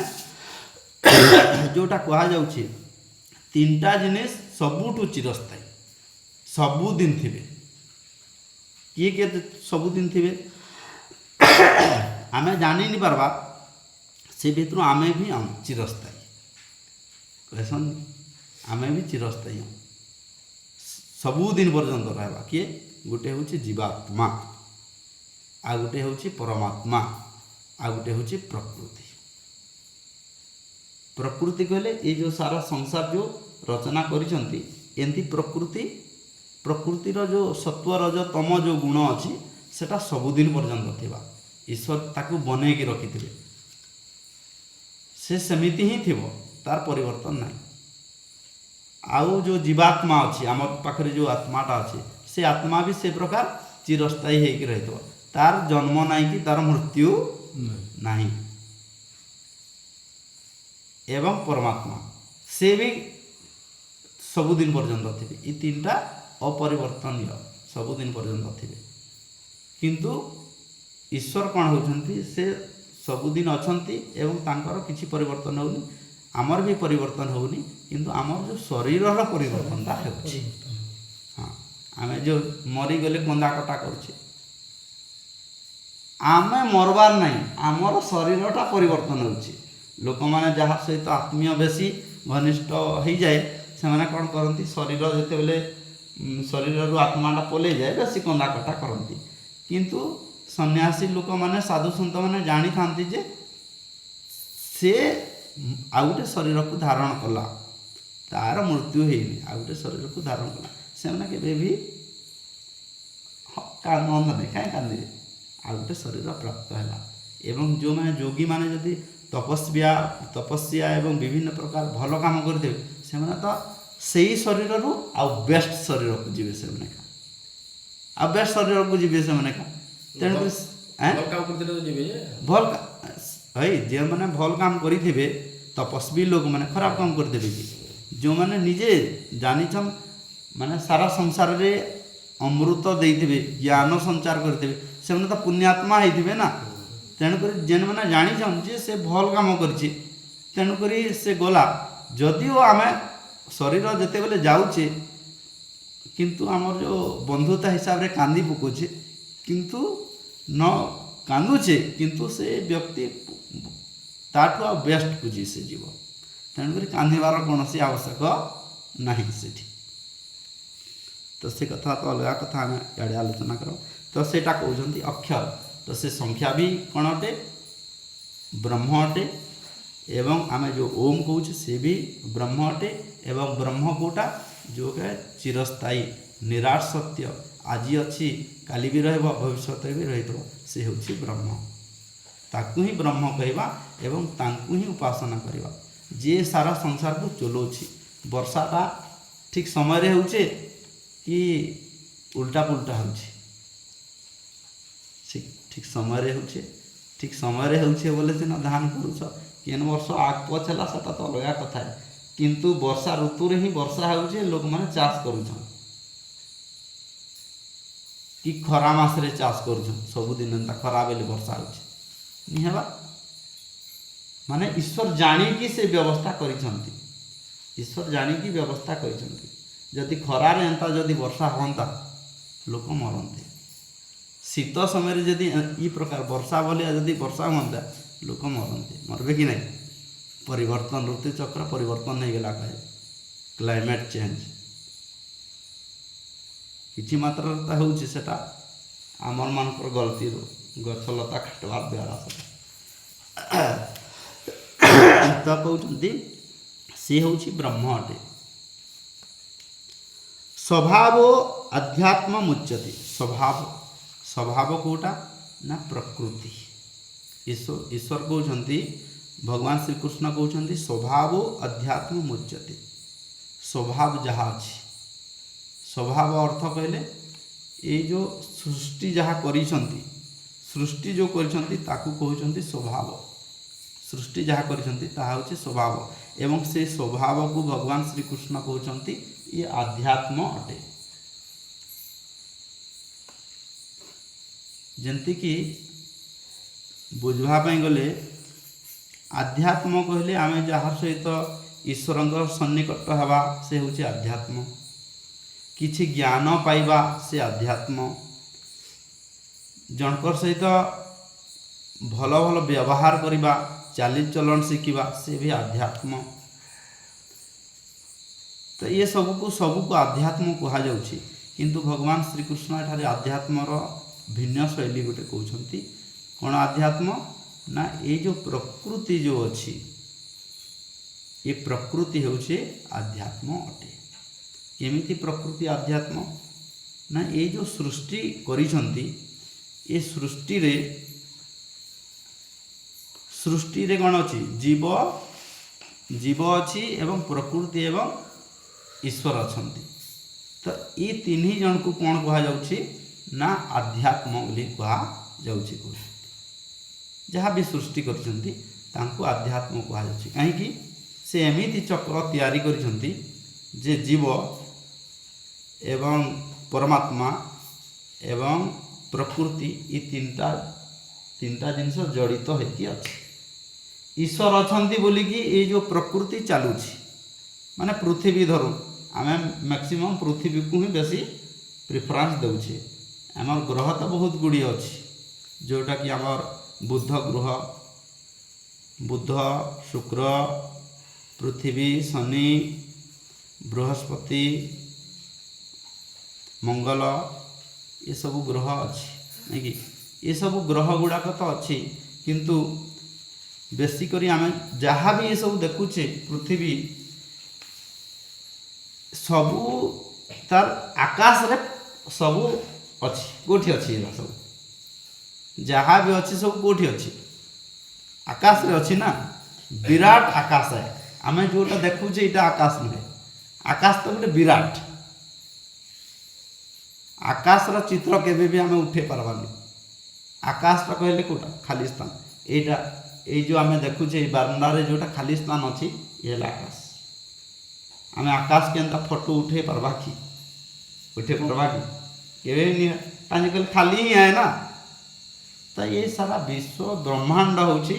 जोटा कहा जाउछि तीनटा जिनिस सबुठु चिरस्थायी सबुदिन थिबे किए किए सबुदिन थिबे आमे जानी नहीं पारबा से भितर आमे भी चिरस्थायी कहसन आमे भी चिरस्थायी सबुदिन पर्यंत रहबा किए गोटे हूँ जीवात्मा आ गोटे हूँ परमात्मा आ गोटे हूँ प्रकृति प्रकृति कहले ये जो सारा संसार जो रचना करिसंती एंती प्रकृति प्रकृतिर जो सत्व रज तम जो गुण अच्छी सेटा सबुदिन पर्यंत थिबा ईश्वर ताकू बने की रखिथिबे से सेमिति ही थिबो तार परिवर्तन नहीं आउ जो जीवात्मा अच्छी आम पाखरे जो आत्माटा अच्छी से आत्मा भी से प्रकार चिरस्थायी होकर रही तार जन्म नहीं कि तार मृत्यु नहीं एवं परमात्मा से भी सबुदिन पर्यंत थे ये तीन टा अपरिवर्तनीय सबुदिन पर्यंत थे किंतु ईश्वर कौन होती से सबुदिन अछंती एवं तांकर किसी परिवर्तन होनी आमर भी परिवर्तन होनी किंतु आमर जो शरीर परिवर्तनटा होछि हाँ आमे जो मरीगले कंदा कटा करुचे आमे मरबार नहीं आमर शरीरटा परिवर्तन होछि लोक माने जहाँ सहित आत्मीय बेसी घनिष्ठ हो जाए से माने कौन करती शरीर जिते बेले शरीर आत्माटा पलि जाए बेसी कंदा कटा करती किंतु सन्यासी लोक माने साधु सन्त माने जानी थांती जे से आ गोटे शरीर को धारण कला तार मृत्यु होनी आ गोटे शरीर को धारण कला से केवे भी कांद नहीं कहीं कांदे आ गोटे शरीर प्राप्त है एवं जो मैंने योगी माने जदि तपस्या एवं विभिन्न प्रकार भल काम करते से तो सही शरीर रु आ बेस्ट शरीर को जीवे से आ बेस्ट शरीर को जीवे से तेणुक भल है जो मैंने भल काम करेंगे तपस्वी लोक मैंने खराब काम करदेवे कि जो मैंने निजे जानी माने सारा संसार रे अमृत देते ज्ञान संचार करते से तो पुण्यात्मा होते ना तेणुक जेन मैंने जानी से भल काम करुक से गला जदिओ आम शरीर जिते बेले जाऊे किंतु आमर जो बंधुता हिसाब रे कांदी पकोचे किंतु न कांदुचे किंतु से व्यक्ति ताठू आ बेस्ट पूजी से जीव तेणुक कांदार कौन सी आवश्यक नहीं से तो से कथा तो अलग कथा आम इे आलोचना कर तो सेटा कहते अक्षर तो से संख्या भी कौन अटे ब्रह्म अटे एवं आम जो ओम कहूँ से भी ब्रह्म अटे एवं ब्रह्म कोटा जो है चिरस्थायी निराट सत्य आज अच्छी काली भी भविष्य भी रही से हूँ ब्रह्म ताकू ही ब्रह्म कहवा एवं तांकू ही उपासना करवा जे सारा संसार को चलाऊँच वर्षाटा ठीक समय होचे कि उल्टा पुल्टा हो ठीक समय होचे ठीक समय होचे बोले सीना धान करुच केन वर्ष आग पचला से तो अलग कथा है किंतु वर्षा ऋतु रे ही वर्षा होचे लोक माने चाष करुछन कि खरा मासरे चाष करुछन सबुदिन एंता खरा बेले वर्षा होचे नि हेबा माने ईश्वर जानी कि से व्यवस्था करिसंती ईश्वर जानी कि व्यवस्था करिसंती जदि खरा रे एंता जदि वर्षा होंता लोक मरंते शीत समय जदि ई प्रकार वर्षा बोलिया जदि वर्षा होंता लोक मरंते मरबे कि नहीं परिवर्तन ऋतु चक्र परिवर्तन नहीं गला कहे क्लाइमेट चेंज किछि मात्रा होउछि सेटा आमर मानकर गलती गछलता काटवार द्वारा तो कहते सी हूँ ब्रह्म अटे स्वभाव अध्यात्म मुच्यते स्वभाव स्वभाव कोटा ना प्रकृति ईश्वर कहते भगवान श्री कृष्ण कहते स्वभाव अध्यात्म मुच्यते स्वभाव जहाँ अच्छी स्वभाव अर्थ कहले ये जो सृष्टि जहाँ करिसंती सृष्टि जो करिसंती ताकू कहउछंती स्वभाव सृष्टि जहाँ करिसंती ताहा होछि स्वभाव एवं से स्वभाव को भगवान श्री कृष्ण कहउछंती ये आध्यात्म अटे जेंति कि बुझवा गले आध्यात्म कहले आम जार सहित ईश्वर सन्निकट हवा से हूँ आध्यात्म, किछि ज्ञान पाइबा से आध्यात्म, जनकर सहित भल भल व्यवहार करवा चाली चलन शिखा से भी आध्यात्म। तो ये सबको आध्यात्म कहुच्छी, किंतु भगवान श्रीकृष्ण एठारे आध्यात्मर भिन्न शैली गोटे कहते कौन आध्यात्म ना ये जो प्रकृति जो अच्छी ये प्रकृति होचे आध्यात्म अटे। केमिति प्रकृति आध्यात्म ना ये जो सृष्टि करिसंती ये सृष्टि रे कौन अच्छी जीव अच्छी एवं प्रकृति एवं ईश्वर अछंती। तो ये तीन जन को कौन कहा जाउछि ना आध्यात्म बोली कहा जाउछि। जहाँ भी सृष्टि करिसंती तांको आध्यात्म कहा जाउछि, काहेकि से एमिति चक्र तैयारी करिसंती जे जीव एवं परमात्मा एवं प्रकृति ये तीनटा जिनस जड़ित होती अच्छी। ईश्वर अछंती बोली कि ये जो प्रकृति चलुछि माने पृथ्वी धरू आम मैक्सिमम पृथ्वी को ही बेसी प्रिफरेंस देउछे। आमर ग्रह तो बहुत गुड़िए अच्छी जोटा कि आमर बुध ग्रह, बुध शुक्र पृथ्वी शनि बृहस्पति मंगल ये सब ग्रह अच्छी नहीं कि ये सब ग्रह गुड़ाक तो अच्छी, किंतु बेसिकरी आम जहाँ भी ये सब देखुचे पृथ्वी सबू तार आकाश रे सबू अच्छी कोठी अच्छी सब जहाँ भी अच्छी सब कोठी अच्छी आकाश रे अच्छी ना। विराट आकाश है आम जोटा देखुचे ये आकाश नुहे, आकाश तो गोटे विराट। आकाश रा चित्र केबे भी आम उठे पारबानी। आकाश टा कहले कोटा खाली स्थान एटा ये जो आम देखुचे बारंडारे जोटा खाली स्थान अच्छी ये आकाश। आम आकाश के अंदर फोटो उठे पारबा कि उठे पारबा कि केवे नहीं है कल खाली ही है ना। तो ये सारा विश्व ब्रह्मांड होची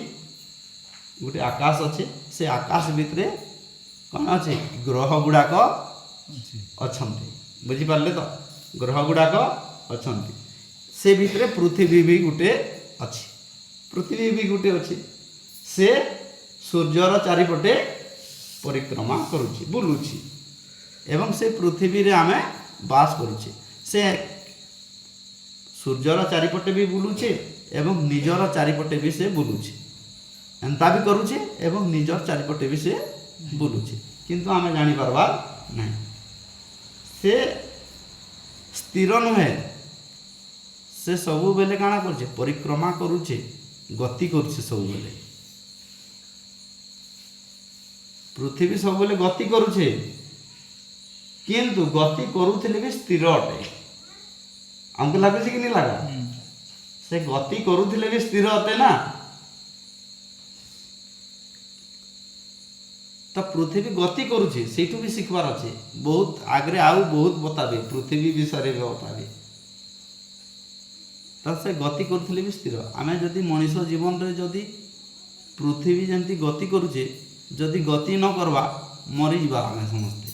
गोटे आकाश अच्छे से आकाश भितरे कौन अच्छे ग्रह गुड़ाक अच्छे बुझिपारे तो ग्रह गुड़ाक अच्छे से भितरे पृथ्वी भी गोटे अच्छी, पृथ्वी भी गोटे अच्छी से सूर्यर चारिपटे परिक्रमा करुछि बुलुछि एवं से पृथ्वी रे आमे बास करुछे। से सूर्यर चारिपटे भी बुलुछे एवं निजर चारिपटे भी से बुलुछे, एंता भी करुछे एवं निजर चारिपटे भी से बुलुछे, किंतु आमे जानी पारबार नहीं। से स्थिर नुहे से सबु बेले काना करुछे परिक्रमा करुछे गति करुछे सबु बेले। पृथ्वी सब बेले गति करुछे किंतु गति करुथिले भी स्थिर अटे। हमको लागुଛି कि नहीं लगा से गति करुथिले भी स्थिर अटे ना। तो पृथ्वी गति करुछे सेठू भी शिखबार अच्छे बहुत आगरे आउ बहुत बताबे पृथ्वी विषय में बताबे। तो से गति करुथिले भी स्थिर। आमे जदि मनुष्य जीवन रे जदि पृथ्वी जंती गति करुछे जदि गति न करवा मरी जा आम समस्ते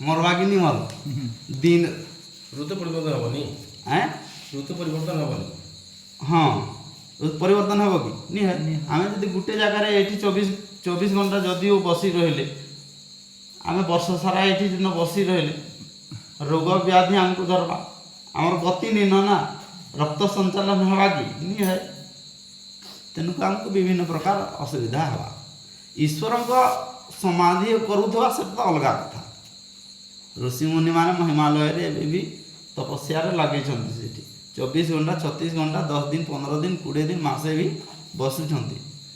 मरवा कि नहीं मर दिन ऋतु परिवर्तन हेनी ऋतु परिवर्तन हेनी। हाँ परिवर्तन हे कि नहीं है। आम जब गोटे जगार ये 24 घंटा जदि बसी रहिले आम वर्ष सारा ये दिन बसी रहिले रोग व्याधि आमको धरवा आमर गति नहीं ना रक्त संचालन हवा कि नहीं है। तेणुक आमको विभिन्न प्रकार असुविधा हवा। ईश्वर समाधि करुवा से तो अलग कथा। ऋषि मुनि मैंने हिमालय भी तपस्या लगे 24 घंटा 36 घंटा 10 दिन 15 दिन 20 दिन मासे भी बसुंट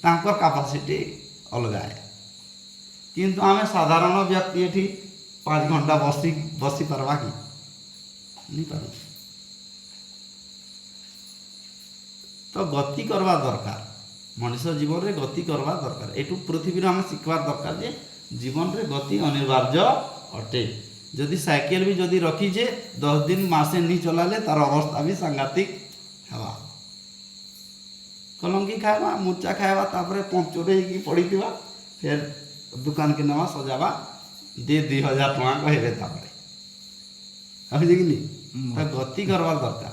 कैपासीटी अलग है, किंतु आम साधारण व्यक्ति ये 5 घंटा बसी पारवा कि नहीं पार। तो गति करवा दरकार मनुष्य जीवन रे गति करवा दरकार। एटू पृथ्वी आम शिखबार दरकार जे जीवन रे गति अनिवार्य अटे। जदि साइकेल भी जदि रखीजे 10 दिन मासे नहीं चलाले तार अवस्था भी सांघातिक हवा कलंकी खाଇବା मूर्छा खाଇବା तापर पंचर ହେଇକି पड़ीथिबा फिर दुकान के नवा सजावा दे 2000 टଙ୍କା कहबे तापर समझे कि नहीं तो गति करवार दरकार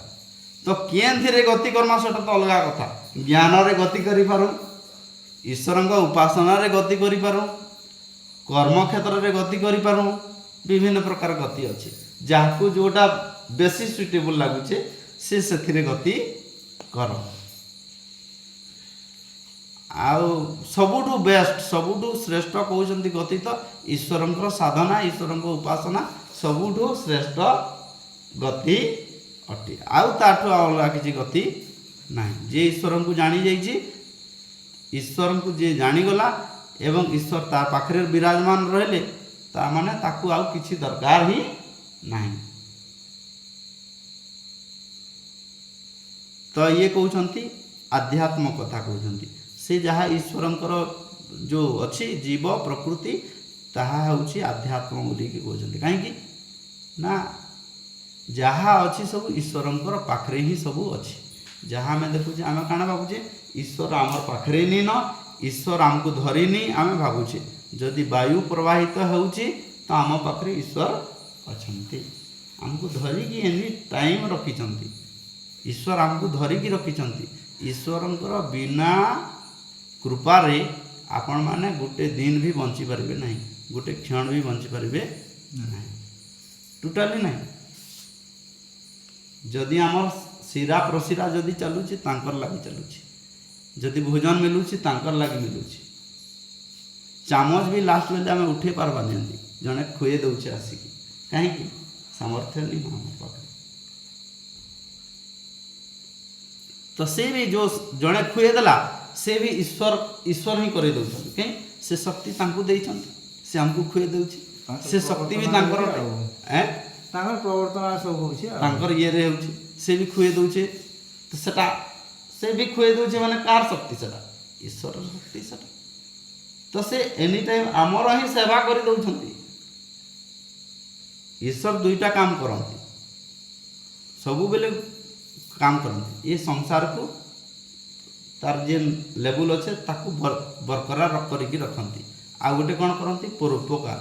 तो केनथिरे गति करमा सेटा तो अलग कथा ज्ञान रे गति करि पारू ईश्वर उपासना रे गति करि पारू कर्म क्षेत्र रे गति करि पारू विभिन्न प्रकार गति अछि जाहाकू जोटा बेसी सुटेबल लागुचे से सेथिरे गति कर आउ सबुठु बेस्ट सबुठु श्रेष्ठ कहउछंती गति तो ईश्वरंकर साधना ईश्वरंकर उपासना सबुठु श्रेष्ठ गति अटे आउ ताठु अलगा किछि गति नाही जे ईश्वर को जानी जाइछि ईश्वर को जे जानी गला एवं ईश्वर ता पाखरे विराजमान रहले ता माने ताकू आउ किछि दरकार ही नाही तो ये कहउछंती आध्यात्म कथा कहउछंती से जहाँ ईश्वरंकर जो अच्छी जीव प्रकृति ताहा होउछि आध्यात्म बोली के कहउछंती काहेकि ना जहाँ अच्छी सब ईश्वरंकर पाखरे ही सब अच्छी जहाँ आम देखुचे आम काण भावुचे ईश्वर आमर पाखरे नी न ईश्वर आमको धरिनी आम भावुचे जदि वायु प्रवाहित होउछि तो आम पाखरे ईश्वर अछंती आमको धरिकी एनी टाइम रखिछंती ईश्वर आमको धरिकी रखिछंती ईश्वरंकर बिना कृपारे आपण माने गोटे दिन भी बंची पारिबे नहीं गोटे क्षण भी बंची पारिबे नहीं टोटाली नहीं जदि आमर शिरा प्रशिरा जदि चलुची तांकर लागी चलुची जदि भोजन मिलुची तांकर लागी मिलुची चामच भी लास्ट बेले आम उठे पारबा नहीं जड़े खुए दौचे आसिकी कहीं सामर्थ्य नहीं आम पाखे तो से भी जो जड़े खुए देला से भी ईश्वर ईश्वर ही करे दउछन कहीं से शक्ति तांको देइछन से हमको खुए दउछि से शक्ति भी तांकर हैं तांकर प्रवर्तन सब होछि तांकर ये रे होछि से भी खुए दउछे तो सेटा से भी खुए दउछे माने कार शक्ति सेटा ईश्वर शक्ति सेटा तो से एनी टाइम आमर ही सेवा करि दउछंती ईश्वर दुईटा काम करंती सबु बेले काम करंती ये संसार को तार जे लेवल अच्छे ताकू बरकरार करके रखती आ गोटे कौन करती परोपकार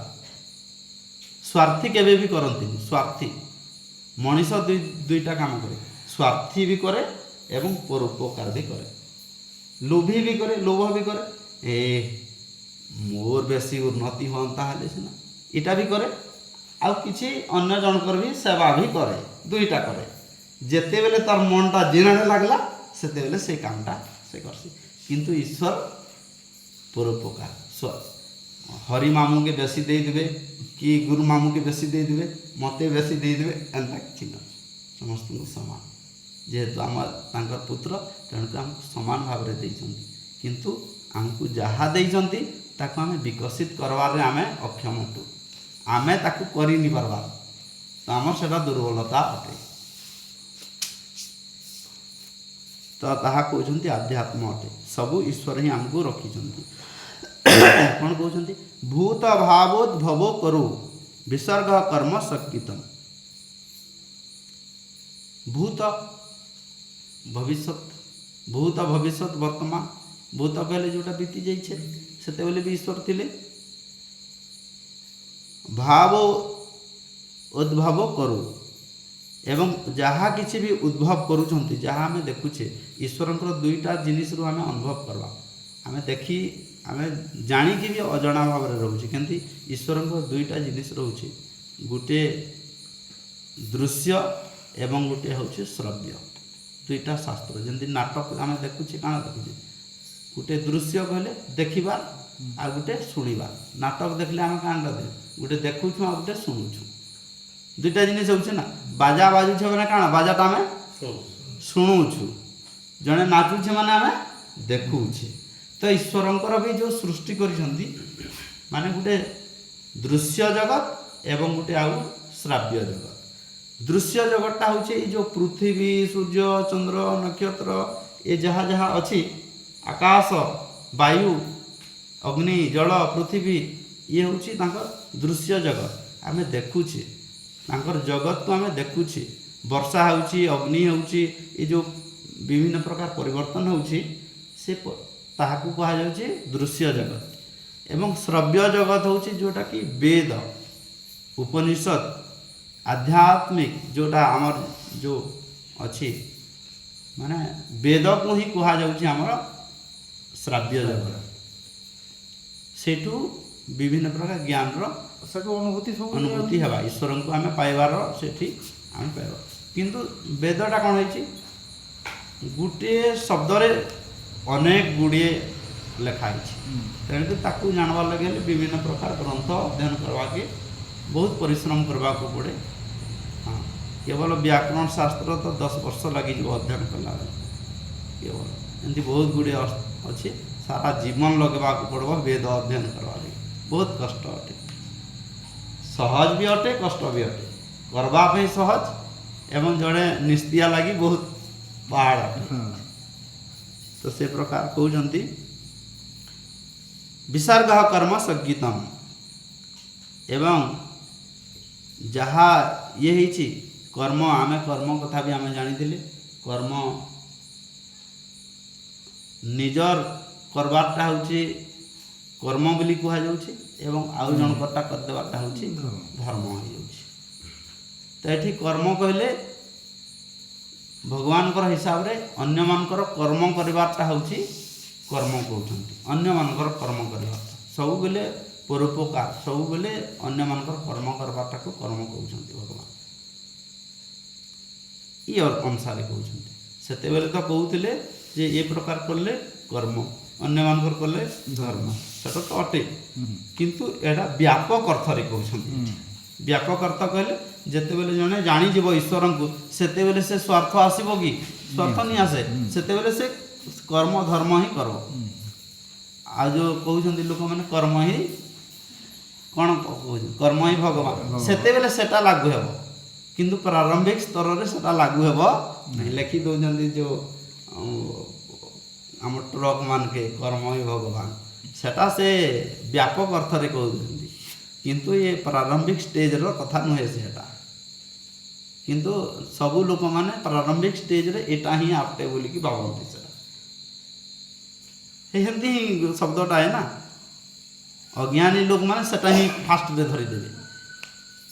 स्वार्थी केबे भी करती स्वार्थी मनीष दुईटा काम करे स्वार्थी भी करे एवं परोपकार भी करे लोभी भी करे लोभ भी करे मोर बेसी उन्नति होता है सीना इटा भी करे आ किसी अन्य जनकर भी सेवा भी करे दुईटा करे जेते बेले तार मनटा जिनाने लगला सेते बेले से कामटा से करसी किंतु ईश्वर परोपकार हरि मामू के बेसी दे देवे कि गुरु मामू के बेसी दे देवे मते बेसी दे देवे एंता कि न समस्त को समान जेहेतु आम तांकर पुत्र तेणुक आमको समान भाव में देइछंती किंतु आमको जहाँ देइछंती ताको आमे विकसित करवार रे आमे अक्षम हटू आमे ताको करि नि पारबा तो आमर सेटा दुर्बलता अटे तो ताहा कहते आध्यात्म अटे सबू ईश्वर ही आमको रखिछंती कौन कहते भूत भावोद्भवो करो विसर्ग कर्म शक्तितम भूत भविष्यत वर्तमान भूत कहले जोटा बीती जाइछे सेते बेले भी ईश्वर थिले भाव उद्भव करो एवं जहाँ किसी भी उद्भव करुँच जहाँ आम देखुचे ईश्वरंकर दुईटा जिनिस रु आम अनुभव करवा आम देखी आम जाणिकी भी अजणा भाव में रोचे केमती ईश्वरंकर दुईटा जिनिस रोचे गोटे दृश्य एवं गोटे हूँ श्रव्य दुईटा शास्त्र जमी नाटक आम देखुचे कण देखुचे गोटे दृश्य कहले देखा आ गोटे शुणा नाटक देखले आम कणटा दे गोटे देखुछु आ गोटे शुणुछु दुईटा जिनिस होचे ना बाजा बाजुछे माने काण बाजाटा आम शुणुछु जड़े नाचुछे माने आम देखुछे तो ईश्वरंकर भी जो सृष्टि करिसंती माने गोटे दृश्य जगत एवं गोटे आउ श्राव्य जगत दृश्य जगतटा होचे जो पृथ्वी सूर्य चंद्र नक्षत्र ये जहाँ जहाँ अच्छी आकाश वायु अग्नि जल पृथ्वी ये होची तांकर दृश्य जगत आम देखुचे तांकर जगत को आम देखुचे वर्षा होची अग्नि होची ये जो विभिन्न प्रकार परिवर्तन होची से ताहाकू कहा जाउछि दृश्य जगत एवं श्रव्य जगत होछि जोटा कि वेद उपनिषद आध्यात्मिक जोटा आमर जो अच्छी माने वेद को ही कहा जाउछि आमर श्राव्य जगत सेठू विभिन्न प्रकार ज्ञान सेठू अनुभूति हेबा ईश्वर को आम पाइबार सेठी आम पाइबा किंतु वेदटा कौन है गोटे शब्द अनेक गुड़िए लिखाई तेणुक ताकू जानवार लगे विभिन्न प्रकार ग्रंथ अध्ययन करवा के बहुत परिश्रम करने को पड़े। हाँ केवल व्याकरण शास्त्र तो 10 वर्ष लगी अध्ययन कला केवल एमती बहुत गुड़िए अच्छे सारा जीवन लगवा को पड़ो वेद अध्ययन करवा बहुत कष्ट अटे सहज भी अटे कष्ट भी अटे करवाई सहज एवं जड़े निस्तिया लगी बहुत पहाड़ अटे तो से प्रकार कहते विसर्ग कर्म संगीतम एवं जहाँ ये ही कर्म आमे कर्म कथा भी आमे जानी कर्म निजर करवाटा हूँ कर्म बोली कह जाऊँगी एवं आउ जनकटा करदेवाटा हूँ धर्म हो जाऊँगी तो ये कर्म कहले भगवान हिसाब रे अन्य मानकर कर्म करवाटा हूँ कर्म कहते अन्य मानकर कर्म करवा सब बेले परोपकार सब बेले अन्य मानकर कर्म करवाटा को कर्म कहते भगवान ये अनुसार कहते सेते बेले तो कहते जे ये प्रकार कले कर्म अन्य मानकर कले धर्म सेटा तो अटे किंतु एटा व्यापक अर्थ रे कहते व्यापक अर्थ कहले जेते बेले जने जानी जीव ईश्वर को सेते बेले से स्वार्थ आसीबो कि स्वार्थ नहीं आसे सेते बेले से कर्म धर्म ही करब आ जो कहते लोक मैंने कर्म ही कौन कर्म ही भगवान सेते बेले सेटा लागू हेब किंतु प्रारंभिक स्तर रे सेटा लागू हेब नहीं लिखि दौरान जो आम ट्रक मान के कर्म ही भगवान सेटा से व्यापक अर्थ रे कहते किंतु ये प्रारंभिक स्टेज रो कथा नुहे सेटा किंतु सबु लोक माने प्रारंभिक स्टेज रे एटा ही आपटे बोली कि भावती सेटा हेमती ही शब्दटा है ना अज्ञानी लोक माने सेटा ही फास्ट रे धरी देबे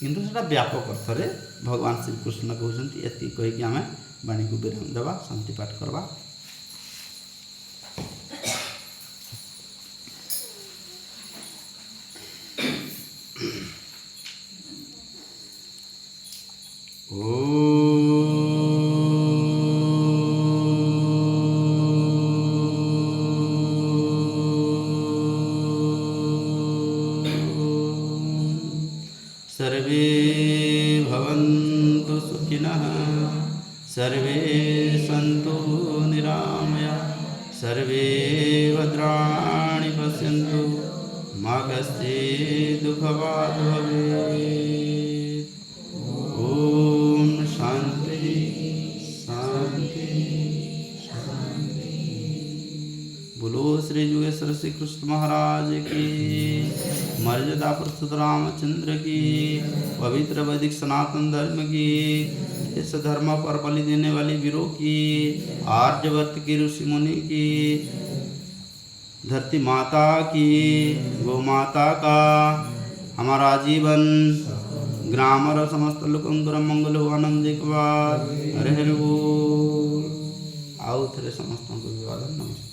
किंतु सेटा व्यापक अर्थ रे भगवान श्री कृष्ण कहउछंती एति कहि कि हमें वाणी को विराम देबा शांति पाठ करबा। सर्वे भवन्तु सुखिनः सर्वे सन्तु निरामया सर्वे भद्राणि पश्यन्तु मा कश्चित् दुःखभाग् भवेत्। ॐ शान्ति शान्ति शान्ति। बोलो श्री युगेश्वर श्री कृष्ण महाराज की, मर्यादा पुरुषोत्तम रामचंद्र की, पवित्र वैदिक सनातन धर्म की, इस धर्म पर बलि देने वाली वीरों की, आर्यवर्त की, ऋषि मुनि की, धरती माता की, गौ माता का हमारा जीवन ग्राम और समस्त लोकंकर मंगल हो आनंद हरे हरे बोल। आओ थे समस्त को विवाद नमस्ते।